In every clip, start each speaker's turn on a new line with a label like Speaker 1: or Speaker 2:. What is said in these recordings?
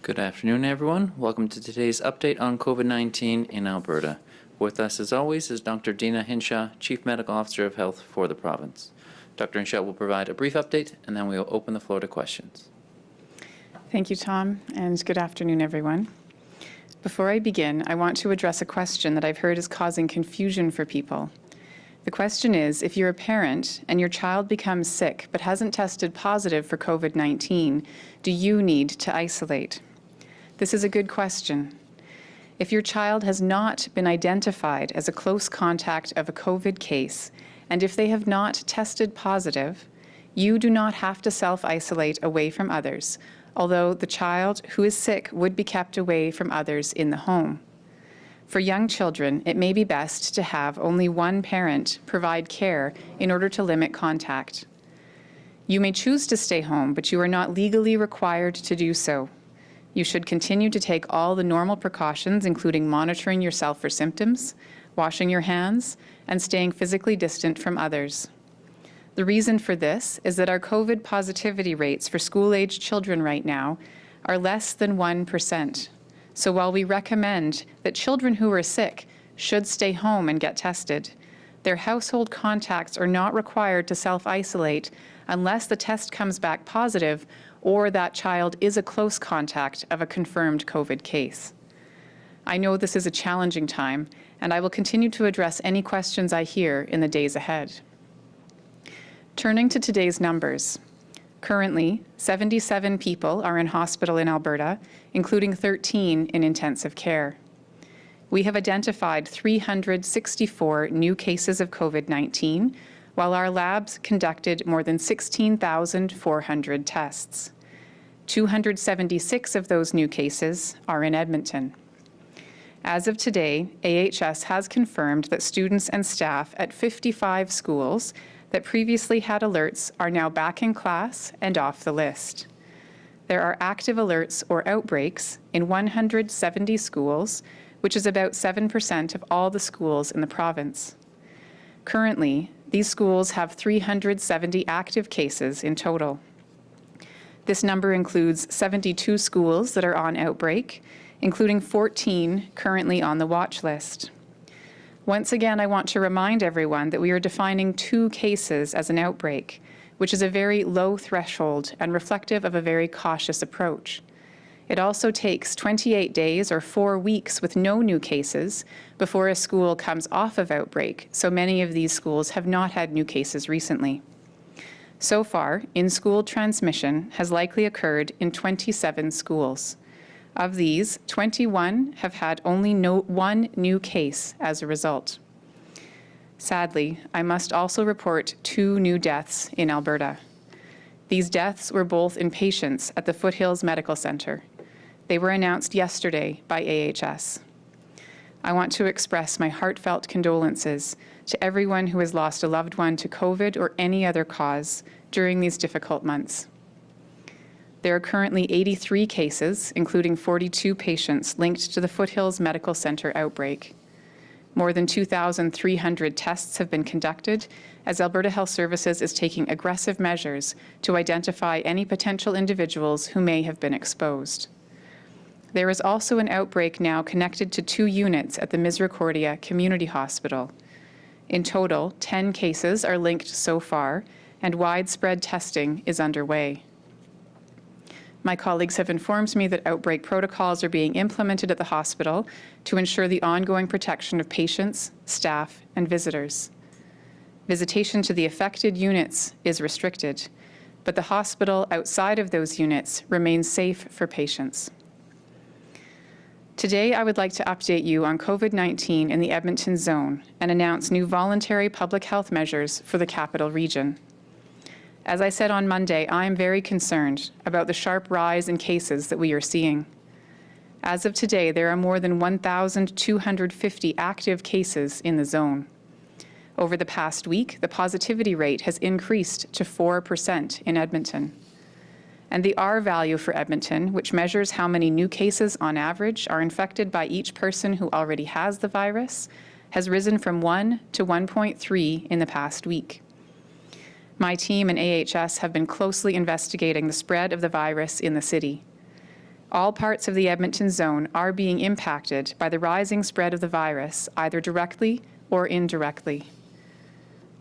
Speaker 1: Good afternoon, everyone. Welcome to today's update on COVID-19 in Alberta. With us, as always, is Dr. Deena Hinshaw, Chief Medical Officer of Health for the province. Dr. Hinshaw will provide a brief update, and then we will open the floor to questions.
Speaker 2: Thank you, Tom, and good afternoon, everyone. Before I begin, I want to address a question that I've heard is causing confusion for people. The question is, if you're a parent and your child becomes sick but hasn't tested positive for COVID-19, do you need to isolate? This is a good question. If your child has not been identified as a close contact of a COVID case, and if they have not tested positive, you do not have to self-isolate away from others, although the child who is sick would be kept away from others in the home. For young children, it may be best to have only one parent provide care in order to limit contact. You may choose to stay home, but you are not legally required to do so. You should continue to take all the normal precautions, including monitoring yourself for symptoms, washing your hands, and staying physically distant from others. The reason for this is that our COVID positivity rates for school-aged children right now are less than 1%. So while we recommend that children who are sick should stay home and get tested, their household contacts are not required to self-isolate unless the test comes back positive or that child is a close contact of a confirmed COVID case. I know this is a challenging time, and I will continue to address any questions I hear in the days ahead. Turning to today's numbers. Currently, 77 people are in hospital in Alberta, including 13 in intensive care. We have identified 364 new cases of COVID-19, while our labs conducted more than 16,400 tests. 276 of those new cases are in Edmonton. As of today, AHS has confirmed that students and staff at 55 schools that previously had alerts are now back in class and off the list. There are active alerts or outbreaks in 170 schools, which is about 7% of all the schools in the province. Currently, these schools have 370 active cases in total. This number includes 72 schools that are on outbreak, including 14 currently on the watch list. Once again, I want to remind everyone that we are defining 2 cases as an outbreak, which is a very low threshold and reflective of a very cautious approach. It also takes 28 days or 4 weeks with no new cases before a school comes off of outbreak, so many of these schools have not had new cases recently. So far, in-school transmission has likely occurred in 27 schools. Of these, 21 have had only one new case as a result. Sadly, I must also report 2 new deaths in Alberta. These deaths were both in patients at the Foothills Medical Centre. They were announced yesterday by AHS. I want to express my heartfelt condolences to everyone who has lost a loved one to COVID or any other cause during these difficult months. There are currently 83 cases, including 42 patients linked to the Foothills Medical Centre outbreak. More than 2,300 tests have been conducted as Alberta Health Services is taking aggressive measures to identify any potential individuals who may have been exposed. There is also an outbreak now connected to 2 units at the Misericordia Community Hospital. In total, 10 cases are linked so far, and widespread testing is underway. My colleagues have informed me that outbreak protocols are being implemented at the hospital to ensure the ongoing protection of patients, staff, and visitors. Visitation to the affected units is restricted, but the hospital outside of those units remains safe for patients. Today, I would like to update you on COVID-19 in the Edmonton zone and announce new voluntary public health measures for the capital region. As I said on Monday, I am very concerned about the sharp rise in cases that we are seeing. As of today, there are more than 1,250 active cases in the zone. Over the past week, the positivity rate has increased to 4% in Edmonton. And the R value for Edmonton, which measures how many new cases on average are infected by each person who already has the virus, has risen from 1 to 1.3 in the past week. My team and AHS have been closely investigating the spread of the virus in the city. All parts of the Edmonton zone are being impacted by the rising spread of the virus, either directly or indirectly.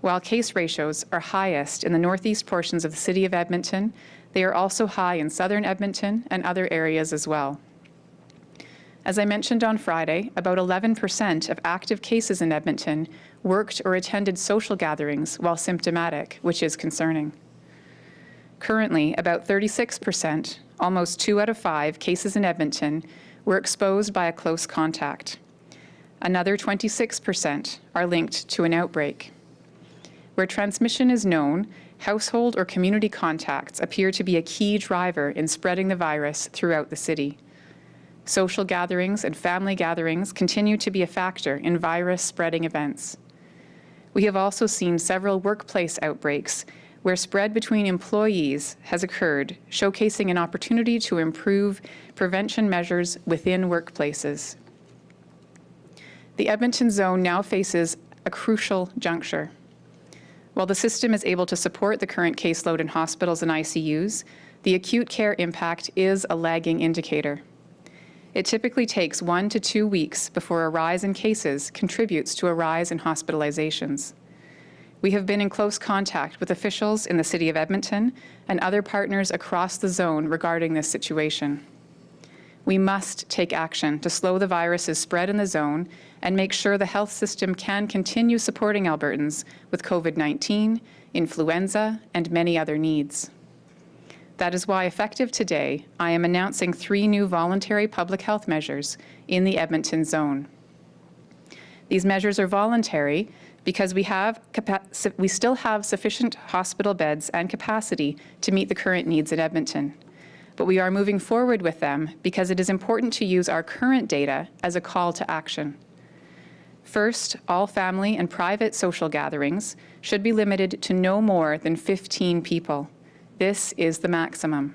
Speaker 2: While case ratios are highest in the northeast portions of the city of Edmonton, they are also high in southern Edmonton and other areas as well. As I mentioned on Friday, about 11% of active cases in Edmonton worked or attended social gatherings while symptomatic, which is concerning. Currently, about 36%, almost 2 out of 5 cases in Edmonton, were exposed by a close contact. Another 26% are linked to an outbreak. Where transmission is known, household or community contacts appear to be a key driver in spreading the virus throughout the city. Social gatherings and family gatherings continue to be a factor in virus-spreading events. We have also seen several workplace outbreaks where spread between employees has occurred, showcasing an opportunity to improve prevention measures within workplaces. The Edmonton zone now faces a crucial juncture. While the system is able to support the current caseload in hospitals and ICUs, the acute care impact is a lagging indicator. It typically takes 1 to 2 weeks before a rise in cases contributes to a rise in hospitalizations. We have been in close contact with officials in the City of Edmonton and other partners across the zone regarding this situation. We must take action to slow the virus's spread in the zone and make sure the health system can continue supporting Albertans with COVID-19, influenza, and many other needs. That is why, effective today, I am announcing 3 new voluntary public health measures in the Edmonton zone. These measures are voluntary because we still have sufficient hospital beds and capacity to meet the current needs in Edmonton. But we are moving forward with them because it is important to use our current data as a call to action. First, all family and private social gatherings should be limited to no more than 15 people. This is the maximum.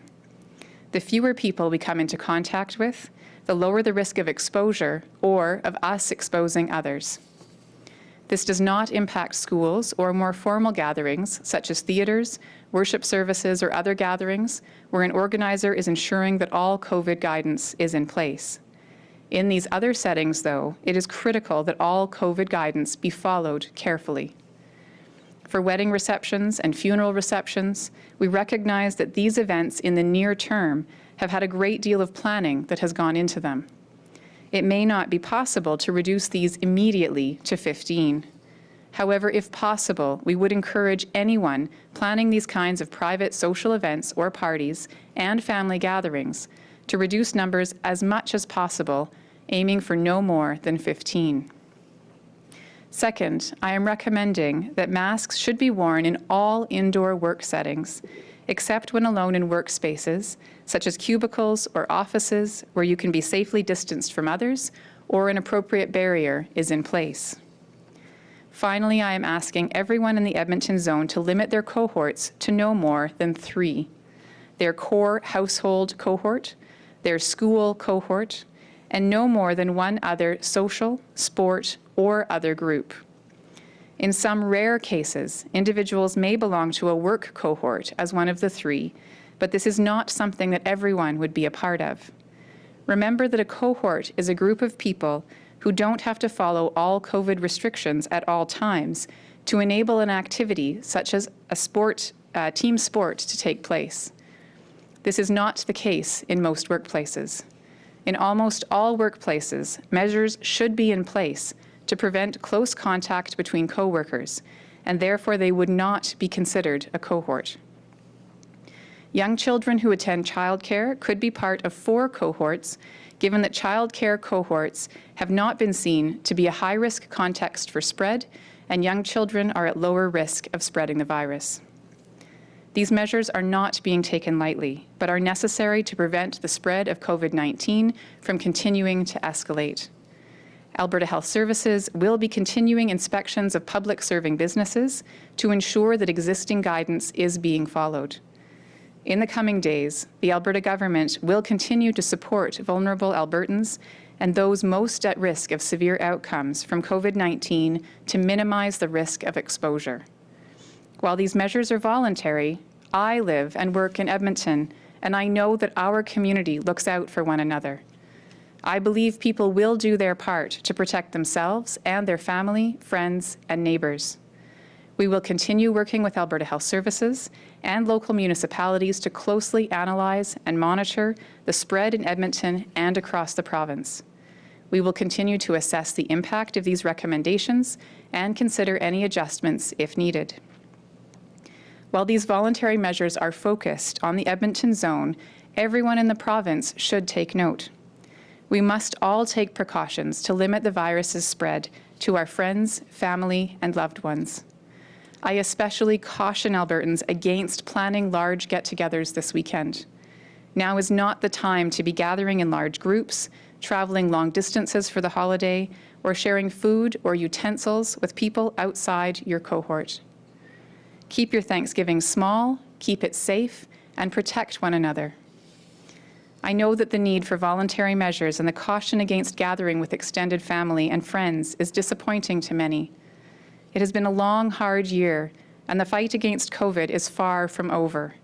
Speaker 2: The fewer people we come into contact with, the lower the risk of exposure or of us exposing others. This does not impact schools or more formal gatherings such as theatres, worship services, or other gatherings where an organizer is ensuring that all COVID guidance is in place. In these other settings, though, it is critical that all COVID guidance be followed carefully. For wedding receptions and funeral receptions, we recognize that these events in the near term have had a great deal of planning that has gone into them. It may not be possible to reduce these immediately to 15. However, if possible, we would encourage anyone planning these kinds of private social events or parties and family gatherings to reduce numbers as much as possible, aiming for no more than 15. Second, I am recommending that masks should be worn in all indoor work settings, except when alone in workspaces, such as cubicles or offices where you can be safely distanced from others or an appropriate barrier is in place. Finally, I am asking everyone in the Edmonton zone to limit their cohorts to no more than 3. Their core household cohort, their school cohort, and no more than 1 other social, sport, or other group. In some rare cases, individuals may belong to a work cohort as one of the 3, but this is not something that everyone would be a part of. Remember that a cohort is a group of people who don't have to follow all COVID restrictions at all times to enable an activity such as a team sport to take place. This is not the case in most workplaces. In almost all workplaces, measures should be in place to prevent close contact between coworkers, and therefore they would not be considered a cohort. Young children who attend childcare could be part of 4 cohorts, given that childcare cohorts have not been seen to be a high-risk context for spread, and young children are at lower risk of spreading the virus. These measures are not being taken lightly, but are necessary to prevent the spread of COVID-19 from continuing to escalate. Alberta Health Services will be continuing inspections of public serving businesses to ensure that existing guidance is being followed. In the coming days, the Alberta government will continue to support vulnerable Albertans and those most at risk of severe outcomes from COVID-19 to minimize the risk of exposure. While these measures are voluntary, I live and work in Edmonton, and I know that our community looks out for one another. I believe people will do their part to protect themselves and their family, friends, and neighbours. We will continue working with Alberta Health Services and local municipalities to closely analyze and monitor the spread in Edmonton and across the province. We will continue to assess the impact of these recommendations and consider any adjustments if needed. While these voluntary measures are focused on the Edmonton zone, everyone in the province should take note. We must all take precautions to limit the virus's spread to our friends, family, and loved ones. I especially caution Albertans against planning large get-togethers this weekend. Now is not the time to be gathering in large groups, traveling long distances for the holiday, or sharing food or utensils with people outside your cohort. Keep your Thanksgiving small, keep it safe, and protect one another. I know that the need for voluntary measures and the caution against gathering with extended family and friends is disappointing to many. It has been a long, hard year, and the fight against COVID is far from over.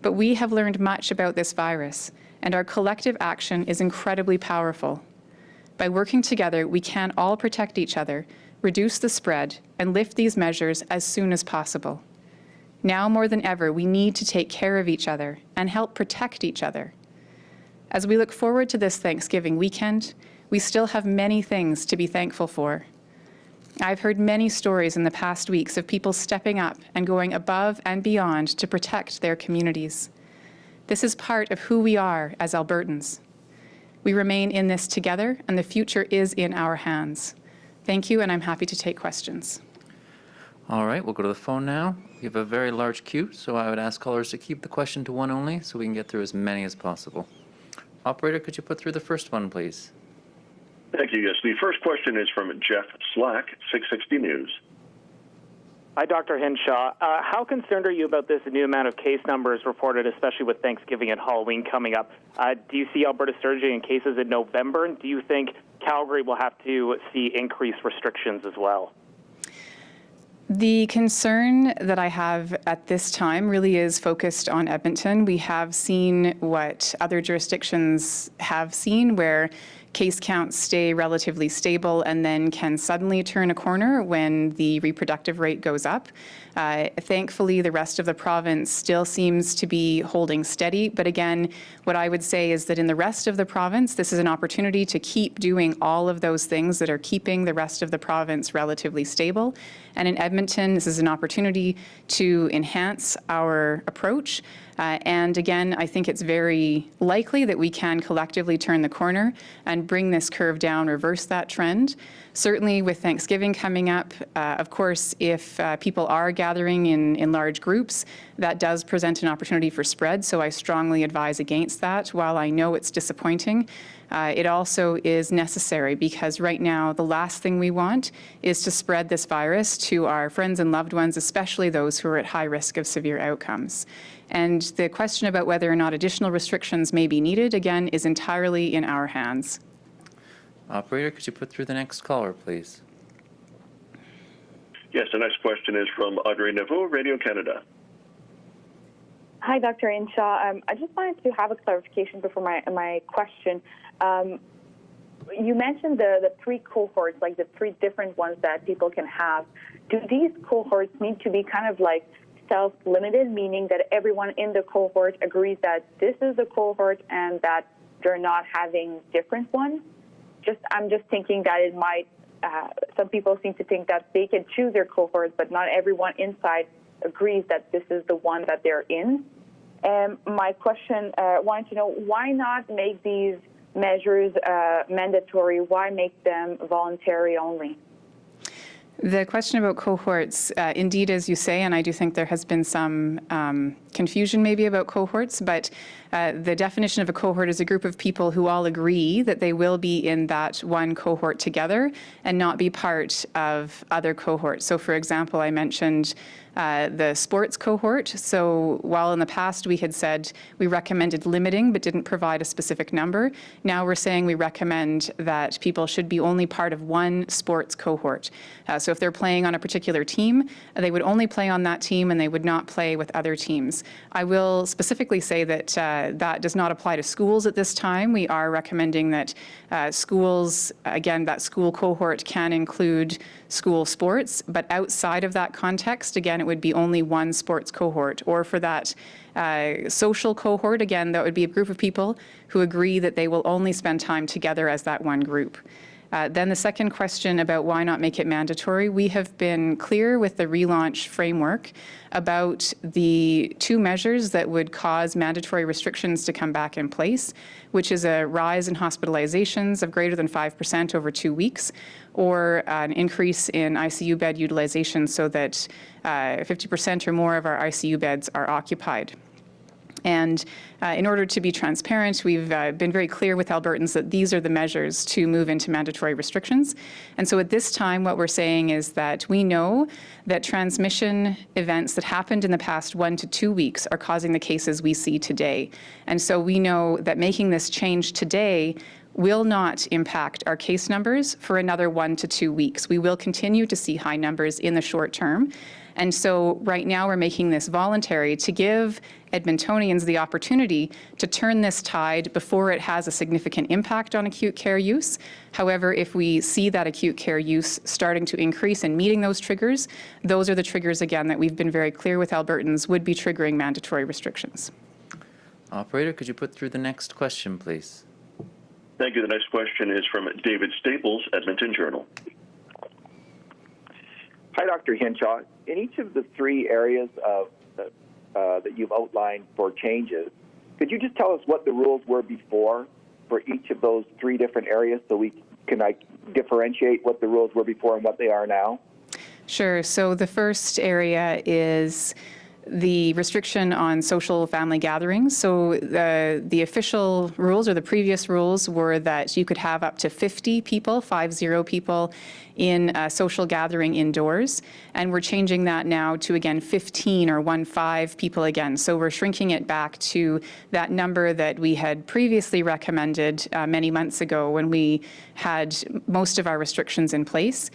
Speaker 2: But we have learned much about this virus, and our collective action is incredibly powerful. By working together, we can all protect each other, reduce the spread, and lift these measures as soon as possible. Now more than ever, we need to take care of each other and help protect each other. As we look forward to this Thanksgiving weekend, we still have many things to be thankful for. I've heard many stories in the past weeks of people stepping up and going above and beyond to protect their communities. This is part of who we are as Albertans. We remain in this together, and the future is in our hands. Thank you, and I'm happy to take questions.
Speaker 1: All right, we'll go to the phone now. We have a very large queue, so I would ask callers to keep the question to one only so we can get through as many as possible. Operator, could you put through the first one, please?
Speaker 3: Thank you. Yes, the first question is from Jeff Slack, 660 News.
Speaker 4: Hi, Dr. Hinshaw. How concerned are you about this new amount of case numbers reported, especially with Thanksgiving and Halloween coming up? Do you see Alberta surging in cases in November? And do you think Calgary will have to see increased restrictions as well?
Speaker 2: The concern that I have at this time really is focused on Edmonton. We have seen what other jurisdictions have seen, where case counts stay relatively stable and then can suddenly turn a corner when the reproductive rate goes up. Thankfully, the rest of the province still seems to be holding steady. But again, what I would say is that in the rest of the province, this is an opportunity to keep doing all of those things that are keeping the rest of the province relatively stable. And in Edmonton, this is an opportunity to enhance our approach. And again, I think it's very likely that we can collectively turn the corner and bring this curve down, reverse that trend. Certainly with Thanksgiving coming up, of course, if people are gathering in large groups, that does present an opportunity for spread, so I strongly advise against that. While I know it's disappointing, it also is necessary, because right now the last thing we want is to spread this virus to our friends and loved ones, especially those who are at high risk of severe outcomes. And the question about whether or not additional restrictions may be needed, again, is entirely in our hands.
Speaker 1: Operator, could you put through the next caller, please?
Speaker 3: Yes, the next question is from Audrey Naveau, Radio Canada.
Speaker 5: Hi, Dr. Hinshaw. I just wanted to have a clarification before my question. You mentioned the three cohorts, like the three different ones that people can have. Do these cohorts need to be kind of like self-limited, meaning that everyone in the cohort agrees that this is the cohort and that they're not having different ones? I'm just thinking that it might, some people seem to think that they can choose their cohort, but not everyone inside agrees that this is the one that they're in. And my question, wanted to know, why not make these measures mandatory? Why make them voluntary only?
Speaker 2: The question about cohorts, indeed, as you say, and I do think there has been some confusion maybe about cohorts, but the definition of a cohort is a group of people who all agree that they will be in that one cohort together and not be part of other cohorts. So, for example, I mentioned the sports cohort. So while in the past we had said we recommended limiting but didn't provide a specific number, now we're saying we recommend that people should be only part of one sports cohort. So if they're playing on a particular team, they would only play on that team and they would not play with other teams. restrictions. I will specifically say that that does not apply to schools at this time. We are recommending that schools, again, that school cohort can include school sports, but outside of that context, again, it would be only one sports cohort. Or for that social cohort, again, that would be a group of people who agree that they will only spend time together as that one group. Then the second question about why not make it mandatory, we have been clear with the relaunch framework about the two measures that would cause mandatory restrictions to come back in place, which is a rise in hospitalizations of greater than 5% over 2 weeks, or an increase in ICU bed utilization so that 50% or more of our ICU beds are occupied. And in order to be transparent, we've been very clear with Albertans that these are the measures to move into mandatory restrictions. And so at this time, what we're saying is that we know that transmission events that happened in the past 1 to 2 weeks are causing the cases we see today. And so we know that making this change today will not impact our case numbers for another 1 to 2 weeks. We will continue to see high numbers in the short term. And so right now we're making this voluntary to give Edmontonians the opportunity to turn this tide before it has a significant impact on acute care use. However, if we see that acute care use starting to increase and meeting those triggers, those are the triggers, again, that we've been very clear with Albertans would be triggering mandatory restrictions.
Speaker 1: Operator, could you put through the next question, please?
Speaker 3: Thank you. The next question is from David Staples, Edmonton Journal.
Speaker 6: Hi, Dr. Hinshaw. In each of the three areas of that you've outlined for changes, could you just tell us what the rules were before for each of those three different areas so we can differentiate what the rules were before and what they are now?
Speaker 2: Sure. So the first area is the restriction on social family gatherings. So the official rules or the previous rules were that you could have up to 50 people, 50 people, in a social gathering indoors. And we're changing that now to, again, 15 or 15 people again. So we're shrinking it back to that number that we had previously recommended many months ago when we had most of our restrictions in place.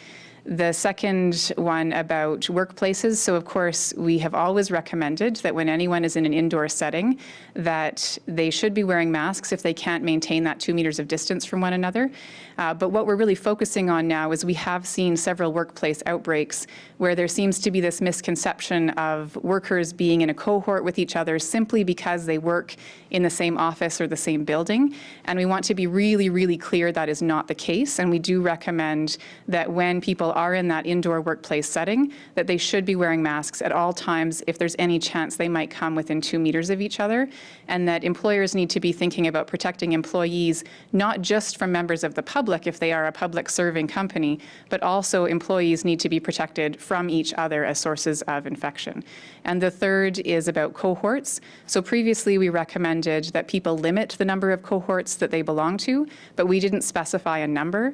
Speaker 2: The second one about workplaces. So of course, we have always recommended that when anyone is in an indoor setting, that they should be wearing masks if they can't maintain that 2 meters of distance from one another. But what we're really focusing on now is we have seen several workplace outbreaks where there seems to be this misconception of workers being in a cohort with each other simply because they work in the same office or the same building. And we want to be really, really clear that is not the case. And we do recommend that when people are in that indoor workplace setting, that they should be wearing masks at all times if there's any chance they might come within 2 meters of each other, and that employers need to be thinking about protecting employees not just from members of the public if they are a public serving company, but also employees need to be protected from each other as sources of infection. And the third is about cohorts. So previously we recommended that people limit the number of cohorts that they belong to, but we didn't specify a number.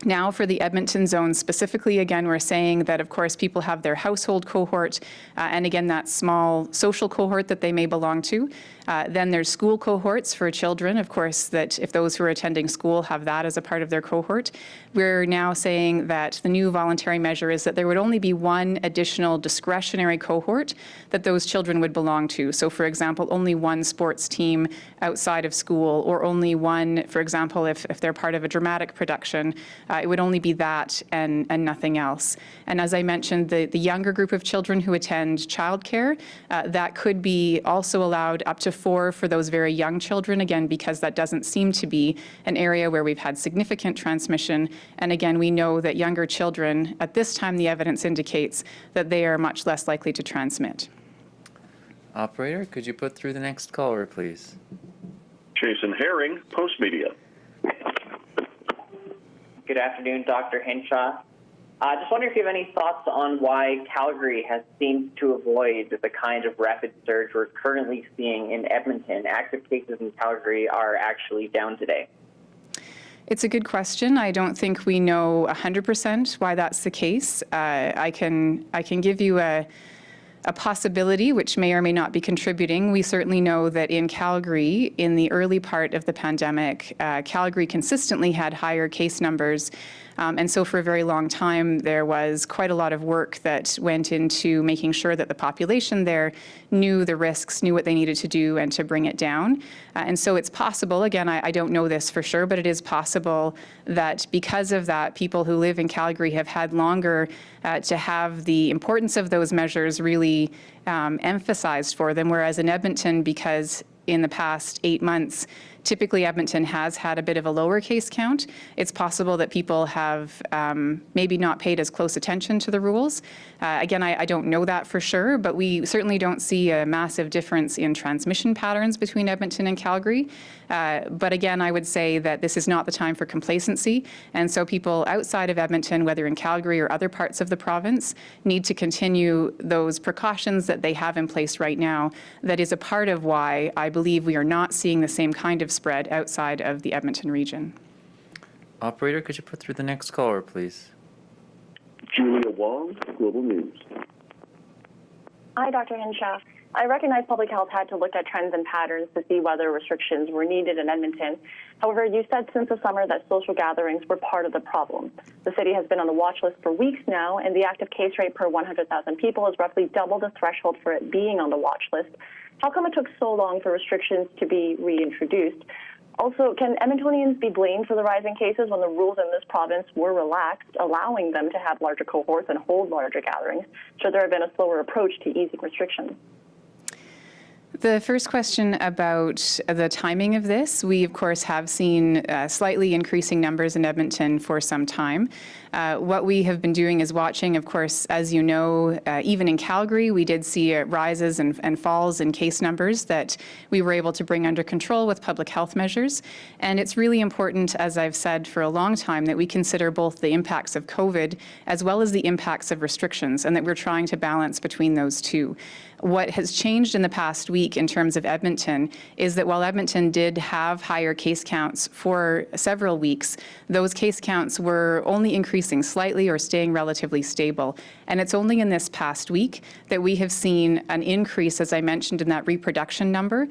Speaker 2: Now for the Edmonton zone specifically, again, we're saying that, of course, people have their household cohort, and again, that small social cohort that they may belong to. Then there's school cohorts for children, of course, that if those who are attending school have that as a part of their cohort. We're now saying that the new voluntary measure is that there would only be one additional discretionary cohort that those children would belong to. So, for example, only one sports team outside of school, or only one, for example, if they're part of a dramatic production, it would only be that and nothing else. And as I mentioned, the younger group of children who attend childcare, that could be also allowed up to 4 for those very young children, again, because that doesn't seem to be an area where we've had significant transmission. And again, we know that younger children, at this time, the evidence indicates that they are much less likely to transmit.
Speaker 1: Operator, could you put through the next caller, please?
Speaker 3: Jason Herring, Post Media.
Speaker 7: Good afternoon, Dr. Hinshaw. I just wonder if you have any thoughts on why Calgary has seemed to avoid the kind of rapid surge we're currently seeing in Edmonton. Active cases in Calgary are actually down today.
Speaker 2: It's a good question. I don't think we know 100% why that's the case. I can give you a a possibility, which may or may not be contributing. We certainly know that in Calgary, in the early part of the pandemic, Calgary consistently had higher case numbers. And so for a very long time, there was quite a lot of work that went into making sure that the population there knew the risks, knew what they needed to do, and to bring it down. And so it's possible, again, I don't know this for sure, but it is possible that because of that, people who live in Calgary have had longer to have the importance of those measures really emphasized for them, whereas in Edmonton, because in the past 8 months, typically Edmonton has had a bit of a lower case count. It's possible that people have maybe not paid as close attention to the rules. Again, I don't know that for sure, but we certainly don't see a massive difference in transmission patterns between Edmonton and Calgary. But again, I would say that this is not the time for complacency. And so people outside of Edmonton, whether in Calgary or other parts of the province, need to continue those precautions that they have in place right now. That is a part of why I believe we are not seeing the same kind of spread outside of the Edmonton region.
Speaker 1: Operator, could you put through the next caller, please?
Speaker 3: Julia Wong, Global News.
Speaker 8: Hi, Dr. Hinshaw. I recognize public health had to look at trends and patterns to see whether restrictions were needed in Edmonton. However, you said since the summer that social gatherings were part of the problem. The city has been on the watch list for weeks now, and the active case rate per 100,000 people is roughly double the threshold for it being on the watch list. How come it took so long for restrictions to be reintroduced? Also, can Edmontonians be blamed for the rising cases when the rules in this province were relaxed, allowing them to have larger cohorts and hold larger gatherings? Should there have been a slower approach to easing restrictions?
Speaker 2: The first question about the timing of this, we of course have seen slightly increasing numbers in Edmonton for some time. What we have been doing is watching, of course, as you know, even in Calgary, we did see rises and falls in case numbers that we were able to bring under control with public health measures. And it's really important, as I've said for a long time, that we consider both the impacts of COVID as well as the impacts of restrictions, and that we're trying to balance between those two. What has changed in the past week in terms of Edmonton is that while Edmonton did have higher case counts for several weeks, those case counts were only increasing slightly or staying relatively stable. And it's only in this past week that we have seen an increase, as I mentioned, in that reproduction number,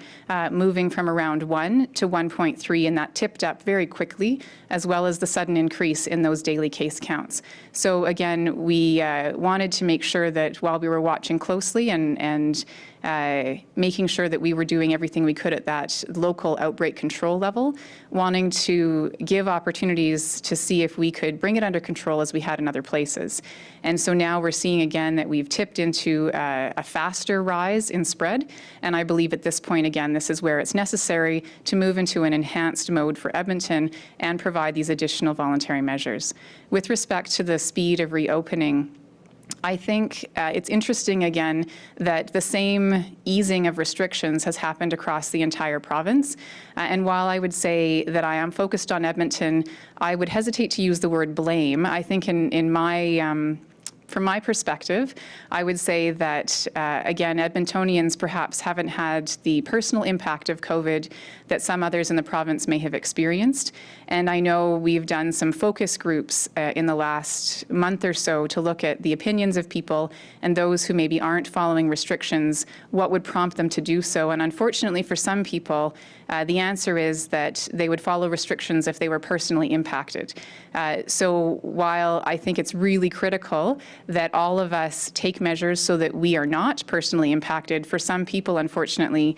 Speaker 2: moving from around 1 to 1.3, and that tipped up very quickly, as well as the sudden increase in those daily case counts. So again, we wanted to make sure that while we were watching closely and making sure that we were doing everything we could at that local outbreak control level, wanting to give opportunities to see if we could bring it under control as we had in other places. And so now we're seeing again that we've tipped into a faster rise in spread. And I believe at this point, again, this is where it's necessary to move into an enhanced mode for Edmonton and provide these additional voluntary measures. With respect to the speed of reopening, I think it's interesting, again, that the same easing of restrictions has happened across the entire province. And while I would say that I am focused on Edmonton, I would hesitate to use the word blame. I think in my from my perspective, I would say that, again, Edmontonians perhaps haven't had the personal impact of COVID that some others in the province may have experienced. And I know we've done some focus groups in the last month or so to look at the opinions of people and those who maybe aren't following restrictions, what would prompt them to do so. And unfortunately for some people, the answer is that they would follow restrictions if they were personally impacted. So while I think it's really critical that all of us take measures so that we are not personally impacted, for some people, unfortunately,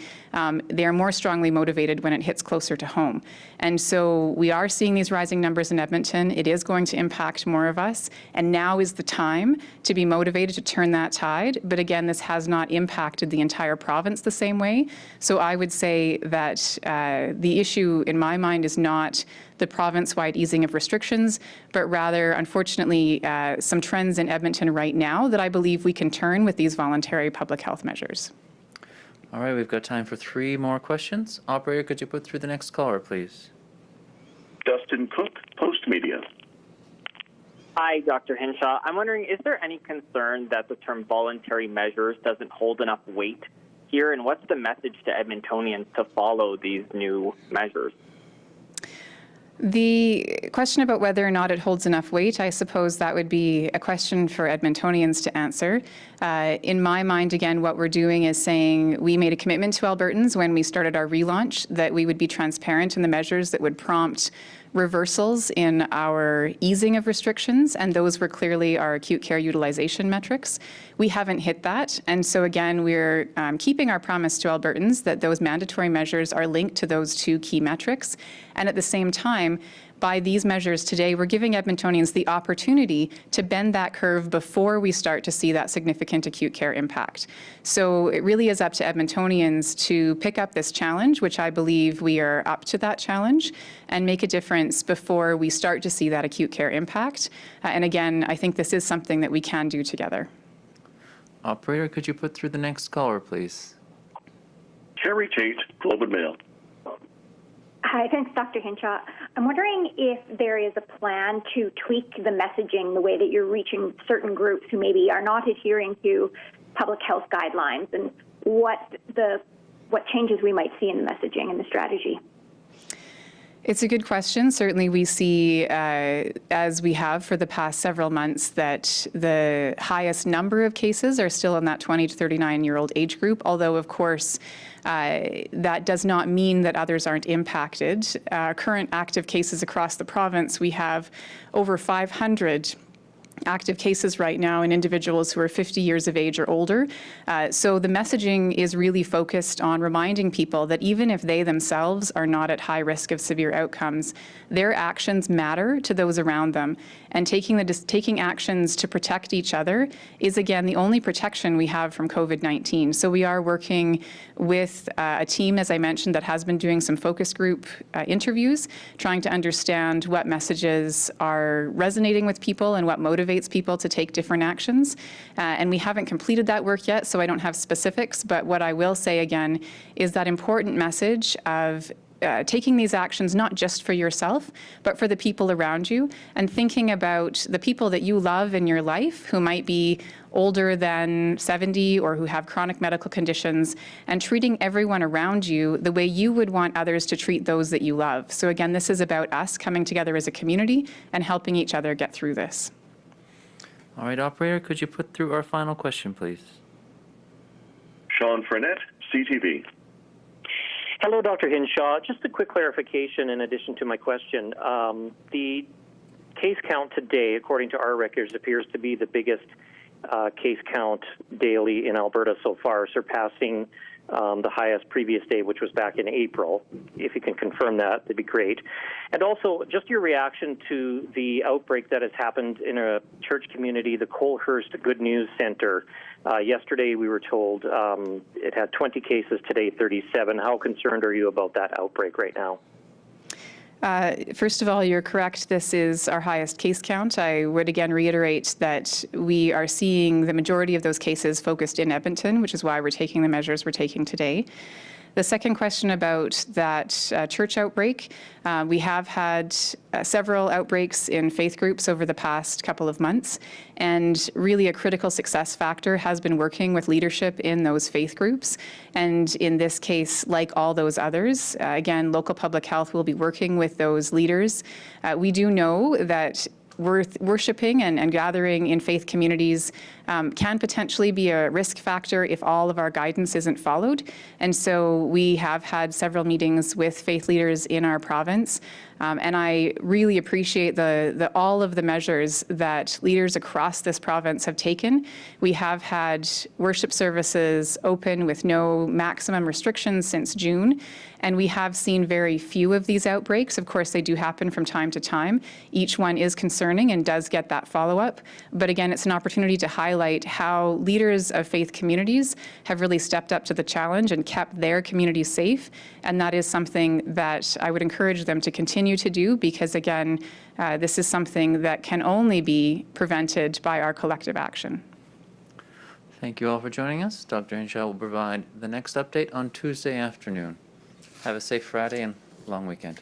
Speaker 2: they are more strongly motivated when it hits closer to home. And so we are seeing these rising numbers in Edmonton. It is going to impact more of us. And now is the time to be motivated to turn that tide. But again, this has not impacted the entire province the same way. So I would say that the issue in my mind is not the province-wide easing of restrictions, but rather, unfortunately, some trends in Edmonton right now that I believe we can turn with these voluntary public health measures.
Speaker 1: All right, we've got time for 3 more questions. Operator, could you put through the next caller, please?
Speaker 3: Dustin Cook, Post Media.
Speaker 4: Hi, Dr. Hinshaw. I'm wondering, is there any concern that the term voluntary measures doesn't hold enough weight here, and what's the message to Edmontonians to follow these new measures?
Speaker 2: The question about whether or not it holds enough weight, I suppose that would be a question for Edmontonians to answer. In my mind, again, what we're doing is saying we made a commitment to Albertans when we started our relaunch that we would be transparent in the measures that would prompt reversals in our easing of restrictions, and those were clearly our acute care utilization metrics. We haven't hit that, and so again, we're keeping our promise to Albertans that those mandatory measures are linked to those two key metrics, and at the same time, by these measures today, we're giving Edmontonians the opportunity to bend that curve before we start to see that significant acute care impact. So it really is up to Edmontonians to pick up this challenge, which I believe we are up to that challenge, and make a difference before we start to see that acute care impact. And again, I think this is something that we can do together.
Speaker 1: Operator, could you put through the next caller, please?
Speaker 3: Carrie Tate, Globe and Mail.
Speaker 9: Hi, thanks, Dr. Hinshaw. I'm wondering if there is a plan to tweak the messaging the way that you're reaching certain groups who maybe are not adhering to public health guidelines, and what changes we might see in the messaging and the strategy.
Speaker 2: It's a good question. Certainly we see, as we have for the past several months, that the highest number of cases are still in that 20 to 39-year-old age group, although, of course, that does not mean that others aren't impacted. Current active cases across the province, we have over 500 active cases right now in individuals who are 50 years of age or older. So the messaging is really focused on reminding people that even if they themselves are not at high risk of severe outcomes, their actions matter to those around them. And taking actions to protect each other is, again, the only protection we have from COVID-19. So we are working with a team, as I mentioned, that has been doing some focus group interviews, trying to understand what messages are resonating with people and what motivates people to take different actions. And we haven't completed that work yet, so I don't have specifics. But what I will say, again, is that important message of taking these actions not just for yourself, but for the people around you, and thinking about the people that you love in your life who might be older than 70 or who have chronic medical conditions, and treating everyone around you the way you would want others to treat those that you love. So again, this is about us coming together as a community and helping each other get through this.
Speaker 1: All right, operator, could you put through our final question, please?
Speaker 3: Sean Frenette, CTV.
Speaker 10: Hello, Dr. Hinshaw. Just a quick clarification in addition to my question. The case count today, according to our records, appears to be the biggest case count daily in Alberta so far, surpassing the highest previous day, which was back in April. If you can confirm that, that'd be great. And also, just your reaction to the outbreak that has happened in a church community, the Colehurst Good News Center. Yesterday, we were told it had 20 cases, today 37. How concerned are you about that outbreak right now?
Speaker 2: First of all, you're correct. This is our highest case count. I would again reiterate that we are seeing the majority of those cases focused in Edmonton, which is why we're taking the measures we're taking today. The second question about that church outbreak, we have had several outbreaks in faith groups over the past couple of months, and really a critical success factor has been working with leadership in those faith groups. And in this case, like all those others, again, local public health will be working with those leaders. We do know that worshiping and gathering in faith communities can potentially be a risk factor if all of our guidance isn't followed. And so we have had several meetings with faith leaders in our province. And I really appreciate all of the measures that leaders across this province have taken. We have had worship services open with no maximum restrictions since June. And we have seen very few of these outbreaks. Of course, they do happen from time to time. Each one is concerning and does get that follow-up. But again, it's an opportunity to highlight how leaders of faith communities have really stepped up to the challenge and kept their communities safe. And that is something that I would encourage them to continue to do, because again, this is something that can only be prevented by our collective action.
Speaker 1: Thank you all for joining us. Dr. Hinshaw will provide the next update on Tuesday afternoon. Have a safe Friday and long weekend.